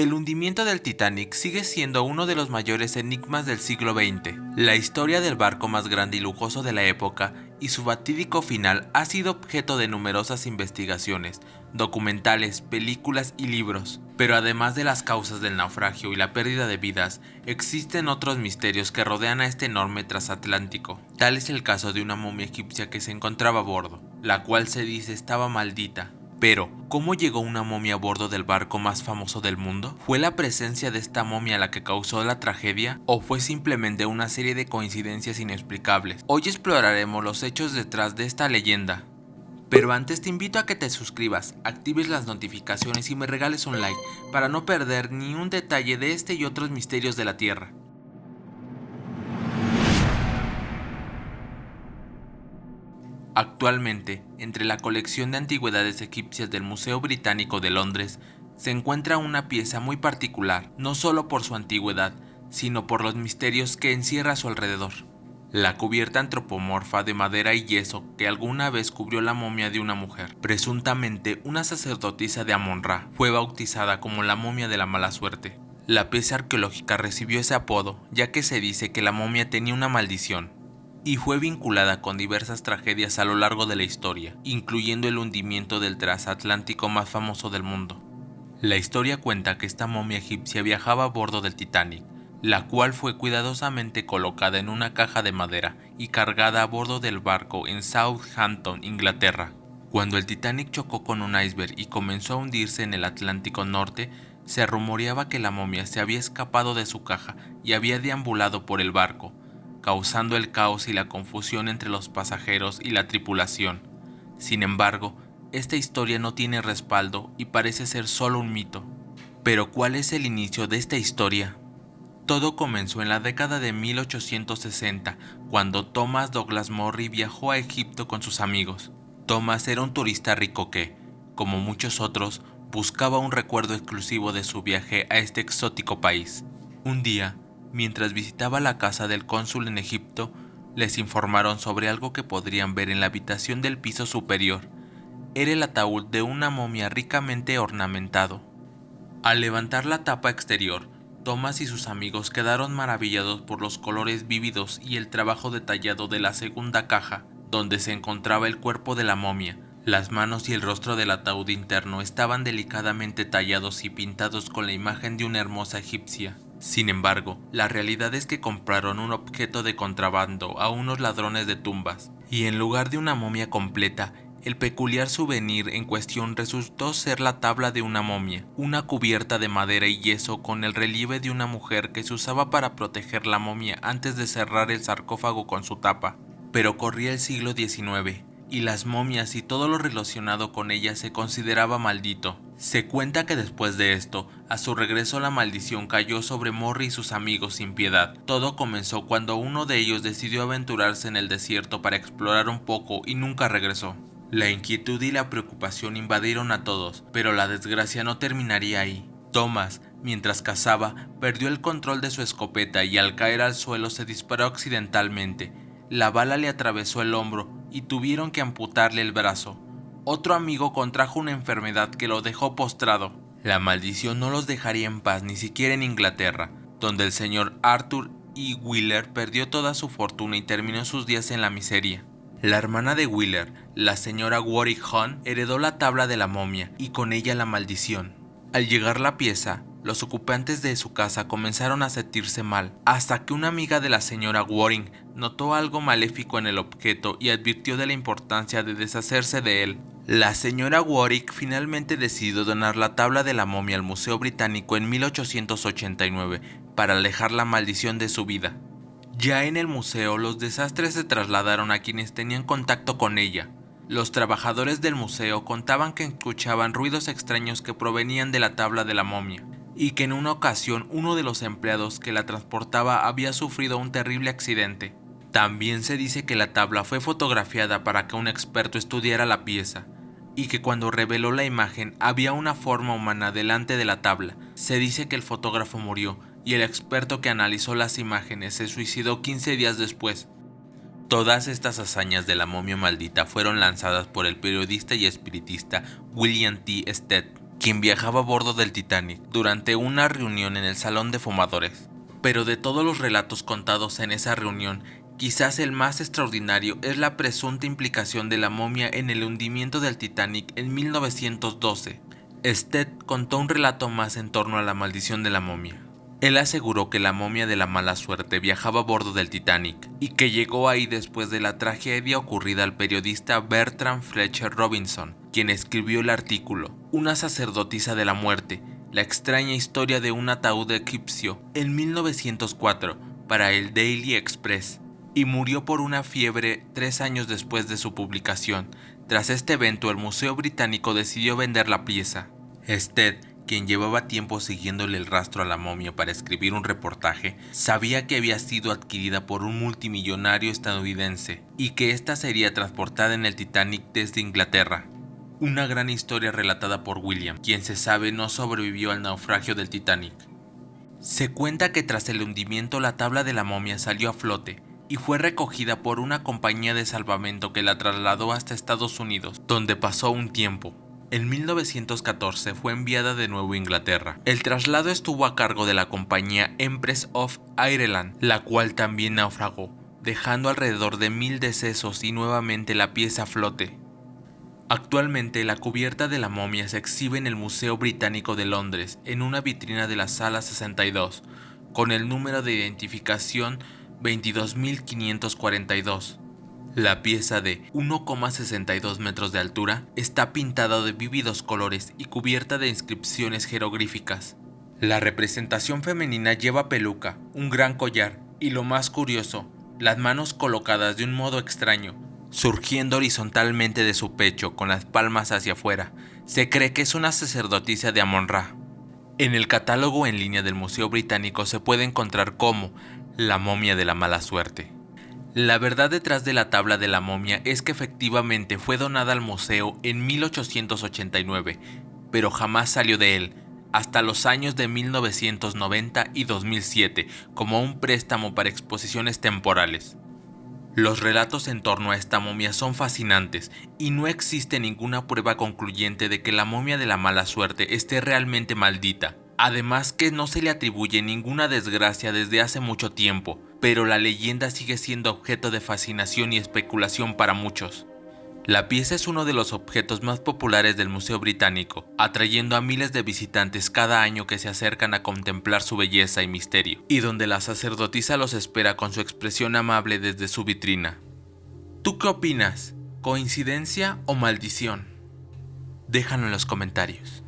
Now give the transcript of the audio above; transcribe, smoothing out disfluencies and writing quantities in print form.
El hundimiento del Titanic sigue siendo uno de los mayores enigmas del siglo XX. La historia del barco más grande y lujoso de la época y su fatídico final ha sido objeto de numerosas investigaciones, documentales, películas y libros. Pero además de las causas del naufragio y la pérdida de vidas, existen otros misterios que rodean a este enorme transatlántico. Tal es el caso de una momia egipcia que se encontraba a bordo, la cual se dice estaba maldita. Pero, ¿cómo llegó una momia a bordo del barco más famoso del mundo? ¿Fue la presencia de esta momia la que causó la tragedia? ¿O fue simplemente una serie de coincidencias inexplicables? Hoy exploraremos los hechos detrás de esta leyenda. Pero antes te invito a que te suscribas, actives las notificaciones y me regales un like para no perder ni un detalle de este y otros misterios de la Tierra. Actualmente, entre la colección de antigüedades egipcias del Museo Británico de Londres, se encuentra una pieza muy particular, no solo por su antigüedad, sino por los misterios que encierra a su alrededor. La cubierta antropomorfa de madera y yeso que alguna vez cubrió la momia de una mujer, presuntamente una sacerdotisa de Amon-Ra, fue bautizada como la momia de la mala suerte. La pieza arqueológica recibió ese apodo ya que se dice que la momia tenía una maldición, y fue vinculada con diversas tragedias a lo largo de la historia, incluyendo el hundimiento del transatlántico más famoso del mundo. La historia cuenta que esta momia egipcia viajaba a bordo del Titanic, la cual fue cuidadosamente colocada en una caja de madera y cargada a bordo del barco en Southampton, Inglaterra. Cuando el Titanic chocó con un iceberg y comenzó a hundirse en el Atlántico Norte, se rumoreaba que la momia se había escapado de su caja y había deambulado por el barco, causando el caos y la confusión entre los pasajeros y la tripulación. Sin embargo, esta historia no tiene respaldo y parece ser solo un mito. Pero ¿cuál es el inicio de esta historia? Todo comenzó en la década de 1860, cuando Thomas Douglas Murray viajó a Egipto con sus amigos. Thomas era un turista rico que, como muchos otros, buscaba un recuerdo exclusivo de su viaje a este exótico país. Un día, mientras visitaba la casa del cónsul en Egipto, les informaron sobre algo que podrían ver en la habitación del piso superior. Era el ataúd de una momia ricamente ornamentado. Al levantar la tapa exterior, Thomas y sus amigos quedaron maravillados por los colores vívidos y el trabajo detallado de la segunda caja, donde se encontraba el cuerpo de la momia. Las manos y el rostro del ataúd interno estaban delicadamente tallados y pintados con la imagen de una hermosa egipcia. Sin embargo, la realidad es que compraron un objeto de contrabando a unos ladrones de tumbas, y en lugar de una momia completa, el peculiar souvenir en cuestión resultó ser la tabla de una momia, una cubierta de madera y yeso con el relieve de una mujer que se usaba para proteger la momia antes de cerrar el sarcófago con su tapa. Pero corría el siglo XIX, y las momias y todo lo relacionado con ellas se consideraba maldito. Se cuenta que después de esto, a su regreso la maldición cayó sobre Murray y sus amigos sin piedad. Todo comenzó cuando uno de ellos decidió aventurarse en el desierto para explorar un poco y nunca regresó. La inquietud y la preocupación invadieron a todos, pero la desgracia no terminaría ahí. Thomas, mientras cazaba, perdió el control de su escopeta y al caer al suelo se disparó accidentalmente. La bala le atravesó el hombro y tuvieron que amputarle el brazo. Otro amigo contrajo una enfermedad que lo dejó postrado. La maldición no los dejaría en paz ni siquiera en Inglaterra, donde el señor Arthur E. Wheeler perdió toda su fortuna y terminó sus días en la miseria. La hermana de Wheeler, la señora Warwick Hunt, heredó la tabla de la momia y con ella la maldición. Al llegar la pieza, los ocupantes de su casa comenzaron a sentirse mal, hasta que una amiga de la señora Warwick notó algo maléfico en el objeto y advirtió de la importancia de deshacerse de él. La señora Warwick finalmente decidió donar la tabla de la momia al Museo Británico en 1889 para alejar la maldición de su vida. Ya en el museo, los desastres se trasladaron a quienes tenían contacto con ella. Los trabajadores del museo contaban que escuchaban ruidos extraños que provenían de la tabla de la momia, y que en una ocasión uno de los empleados que la transportaba había sufrido un terrible accidente. También se dice que la tabla fue fotografiada para que un experto estudiara la pieza, y que cuando reveló la imagen había una forma humana delante de la tabla. Se dice que el fotógrafo murió, y el experto que analizó las imágenes se suicidó 15 días después. Todas estas hazañas de la momia maldita fueron lanzadas por el periodista y espiritista William T. Stead, quien viajaba a bordo del Titanic durante una reunión en el Salón de Fumadores. Pero de todos los relatos contados en esa reunión, quizás el más extraordinario es la presunta implicación de la momia en el hundimiento del Titanic en 1912. Stead contó un relato más en torno a la maldición de la momia. Él aseguró que la momia de la mala suerte viajaba a bordo del Titanic y que llegó ahí después de la tragedia ocurrida al periodista Bertrand Fletcher Robinson, quien escribió el artículo Una sacerdotisa de la muerte, la extraña historia de un ataúd egipcio en 1904 para el Daily Express, y murió por una fiebre 3 años después de su publicación. Tras este evento, el Museo Británico decidió vender la pieza. Stead, quien llevaba tiempo siguiéndole el rastro a la momia para escribir un reportaje, sabía que había sido adquirida por un multimillonario estadounidense y que ésta sería transportada en el Titanic desde Inglaterra. Una gran historia relatada por William, quien se sabe no sobrevivió al naufragio del Titanic. Se cuenta que tras el hundimiento la tabla de la momia salió a flote y fue recogida por una compañía de salvamento que la trasladó hasta Estados Unidos, donde pasó un tiempo. En 1914 fue enviada de nuevo a Inglaterra. El traslado estuvo a cargo de la compañía Empress of Ireland, la cual también naufragó, dejando alrededor de 1000 decesos y nuevamente la pieza a flote. Actualmente la cubierta de la momia se exhibe en el Museo Británico de Londres en una vitrina de la sala 62, con el número de identificación 22.542. La pieza de 1,62 metros de altura está pintada de vívidos colores y cubierta de inscripciones jeroglíficas. La representación femenina lleva peluca, un gran collar y, lo más curioso, las manos colocadas de un modo extraño, surgiendo horizontalmente de su pecho con las palmas hacia afuera. Se cree que es una sacerdotisa de Amon-Ra. En el catálogo en línea del Museo Británico se puede encontrar como la momia de la mala suerte. La verdad detrás de la tabla de la momia es que efectivamente fue donada al museo en 1889, pero jamás salió de él, hasta los años de 1990 y 2007, como un préstamo para exposiciones temporales. Los relatos en torno a esta momia son fascinantes y no existe ninguna prueba concluyente de que la momia de la mala suerte esté realmente maldita. Además que no se le atribuye ninguna desgracia desde hace mucho tiempo, pero la leyenda sigue siendo objeto de fascinación y especulación para muchos. La pieza es uno de los objetos más populares del Museo Británico, atrayendo a miles de visitantes cada año que se acercan a contemplar su belleza y misterio, y donde la sacerdotisa los espera con su expresión amable desde su vitrina. ¿Tú qué opinas? ¿Coincidencia o maldición? Déjalo en los comentarios.